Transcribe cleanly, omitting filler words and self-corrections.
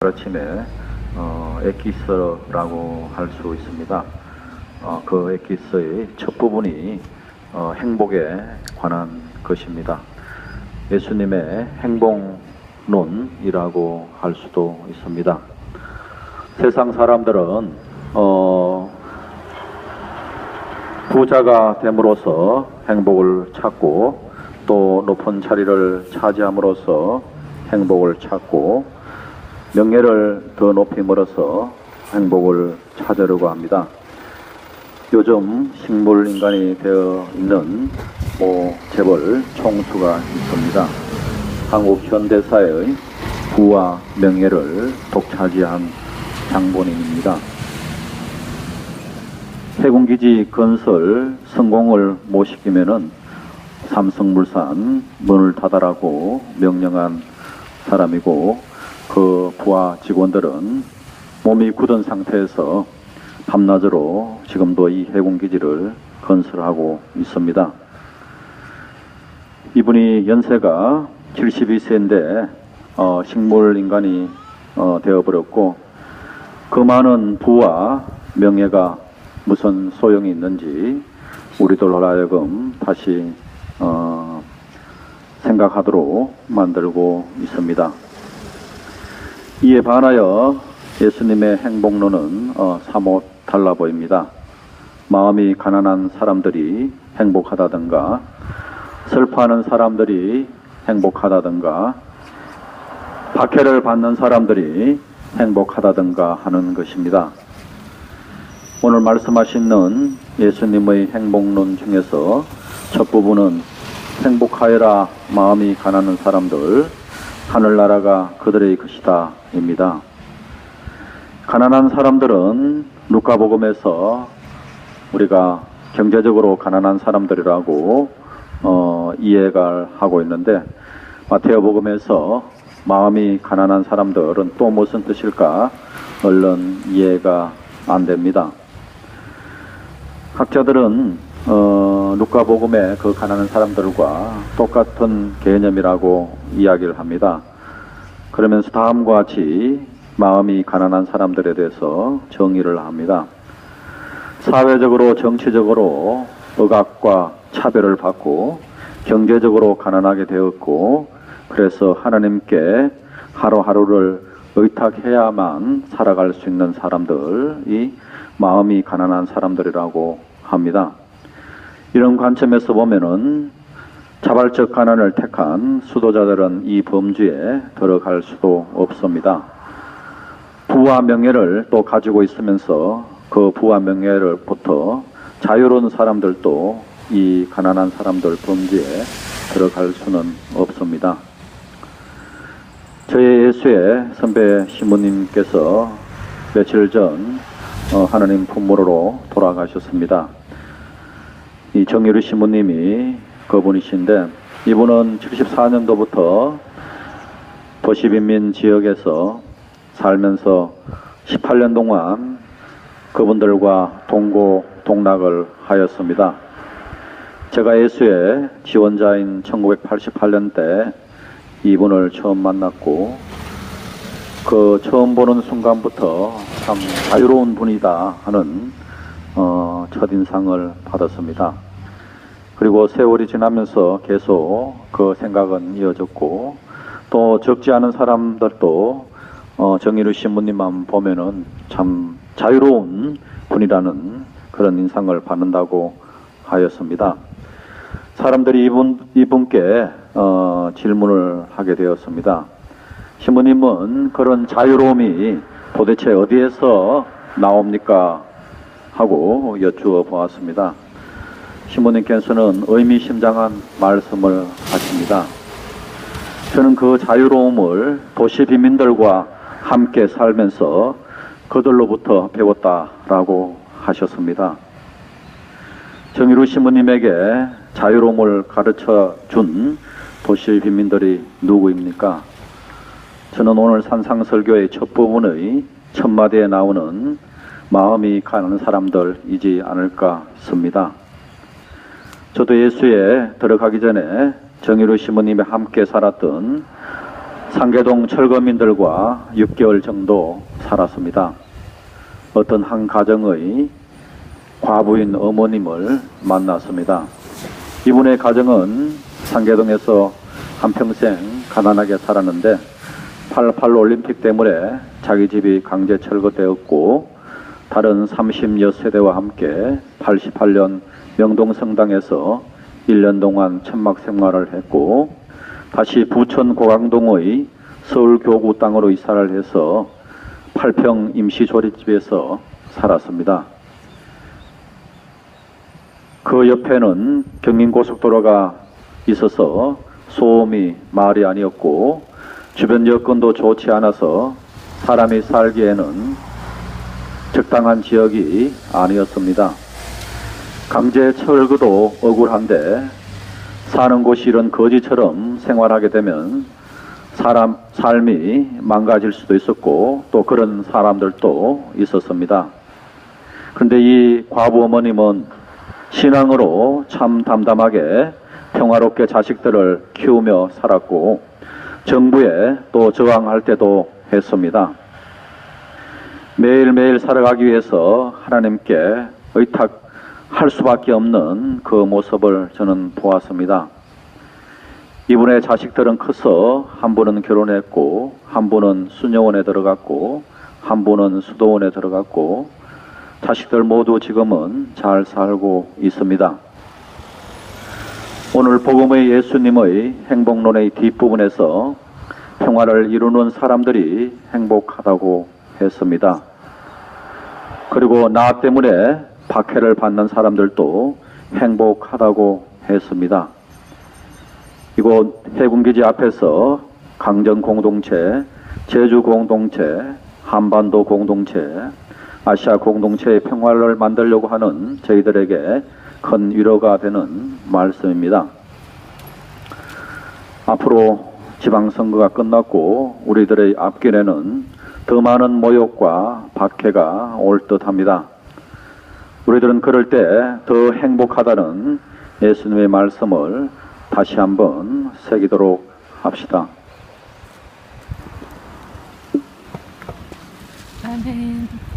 아침에 에키스라고 할 수 있습니다. 그 에키스의 첫 부분이 행복에 관한 것입니다. 예수님의 행복론이라고 할 수도 있습니다. 세상 사람들은 부자가 됨으로써 행복을 찾고 또 높은 자리를 차지함으로써 행복을 찾고 명예를 더 높임으로써 행복을 찾으려고 합니다. 요즘 식물인간이 되어 있는 재벌 총수가 있습니다. 한국 현대사의 부와 명예를 독차지한 장본인입니다. 해군기지 건설 성공을 못 시키면은 삼성물산 문을 닫아라고 명령한 사람이고, 그 부하 직원들은 몸이 굳은 상태에서 밤낮으로 지금도 이 해군기지를 건설하고 있습니다. 이분이 연세가 72세인데 식물인간이 되어버렸고, 그 많은 부와 명예가 무슨 소용이 있는지 우리들 하여금 다시 생각하도록 만들고 있습니다. 이에 반하여 예수님의 행복론은 사뭇 달라 보입니다. 마음이 가난한 사람들이 행복하다든가, 슬퍼하는 사람들이 행복하다든가, 박해를 받는 사람들이 행복하다든가 하는 것입니다. 오늘 말씀하시는 예수님의 행복론 중에서 첫 부분은 행복하여라 마음이 가난한 사람들, 하늘나라가 그들의 것이다 입니다. 가난한 사람들은 루카복음에서 우리가 경제적으로 가난한 사람들이라고 이해가 하고 있는데, 마태복음에서 마음이 가난한 사람들은 또 무슨 뜻일까 얼른 이해가 안 됩니다. 학자들은 루카복음의 그 가난한 사람들과 똑같은 개념이라고 이야기를 합니다. 그러면서 다음과 같이 마음이 가난한 사람들에 대해서 정의를 합니다. 사회적으로 정치적으로 억압과 차별을 받고 경제적으로 가난하게 되었고, 그래서 하나님께 하루하루를 의탁해야만 살아갈 수 있는 사람들이 마음이 가난한 사람들이라고 합니다. 이런 관점에서 보면은 자발적 가난을 택한 수도자들은 이 범주에 들어갈 수도 없습니다. 부와 명예를 또 가지고 있으면서 그 부와 명예로부터 자유로운 사람들도 이 가난한 사람들 범주에 들어갈 수는 없습니다. 저희 예수의 선배 시모님께서 며칠 전 하나님 품으로 돌아가셨습니다. 이 정유리 시모님이 그분이신데, 이분은 74년도부터 도시빈민 지역에서 살면서 18년 동안 그분들과 동고동락을 하였습니다. 제가 예수의 지원자인 1988년 때 이분을 처음 만났고, 그 처음 보는 순간부터 참 자유로운 분이다 하는 첫인상을 받았습니다. 그리고 세월이 지나면서 계속 그 생각은 이어졌고, 또 적지 않은 사람들도 정의루 신부님만 보면은 참 자유로운 분이라는 그런 인상을 받는다고 하였습니다. 사람들이 이분께 질문을 하게 되었습니다. 신부님은 그런 자유로움이 도대체 어디에서 나옵니까? 하고 여쭈어 보았습니다. 신부님께서는 의미심장한 말씀을 하십니다. 저는 그 자유로움을 도시 빈민들과 함께 살면서 그들로부터 배웠다라고 하셨습니다. 정유루 신부님에게 자유로움을 가르쳐 준 도시 빈민들이 누구입니까? 저는 오늘 산상설교의 첫 부분의 첫 마디에 나오는 마음이 가는 사람들이지 않을까 싶습니다. 저도 예수에 들어가기 전에 정유루 시모님이 함께 살았던 상계동 철거민들과 6개월 정도 살았습니다. 어떤 한 가정의 과부인 어머님을 만났습니다. 이분의 가정은 상계동에서 한평생 가난하게 살았는데 88 올림픽 때문에 자기 집이 강제 철거되었고 다른 30여 세대와 함께 88년 명동성당에서 1년 동안 천막 생활을 했고 다시 부천 고강동의 서울교구 땅으로 이사를 해서 8평 임시조립집에서 살았습니다. 그 옆에는 경인고속도로가 있어서 소음이 말이 아니었고 주변 여건도 좋지 않아서 사람이 살기에는 적당한 지역이 아니었습니다. 강제 철거도 억울한데 사는 곳이 이런 거지처럼 생활하게 되면 사람 삶이 망가질 수도 있었고 또 그런 사람들도 있었습니다. 그런데 이 과부 어머님은 신앙으로 참 담담하게 평화롭게 자식들을 키우며 살았고 정부에 또 저항할 때도 했습니다. 매일매일 살아가기 위해서 하나님께 의탁할 수밖에 없는 그 모습을 저는 보았습니다. 이분의 자식들은 커서 한 분은 결혼했고 한 분은 수녀원에 들어갔고 한 분은 수도원에 들어갔고 자식들 모두 지금은 잘 살고 있습니다. 오늘 복음의 예수님의 행복론의 뒷부분에서 평화를 이루는 사람들이 행복하다고 했습니다. 그리고 나 때문에 박해를 받는 사람들도 행복하다고 했습니다. 이곳 해군기지 앞에서 강정 공동체, 제주 공동체, 한반도 공동체, 아시아 공동체의 평화를 만들려고 하는 저희들에게 큰 위로가 되는 말씀입니다. 앞으로 지방선거가 끝났고 우리들의 앞길에는 더 많은 모욕과 박해가 올 듯합니다. 우리들은 그럴 때 더 행복하다는 예수님의 말씀을 다시 한번 새기도록 합시다. 아멘.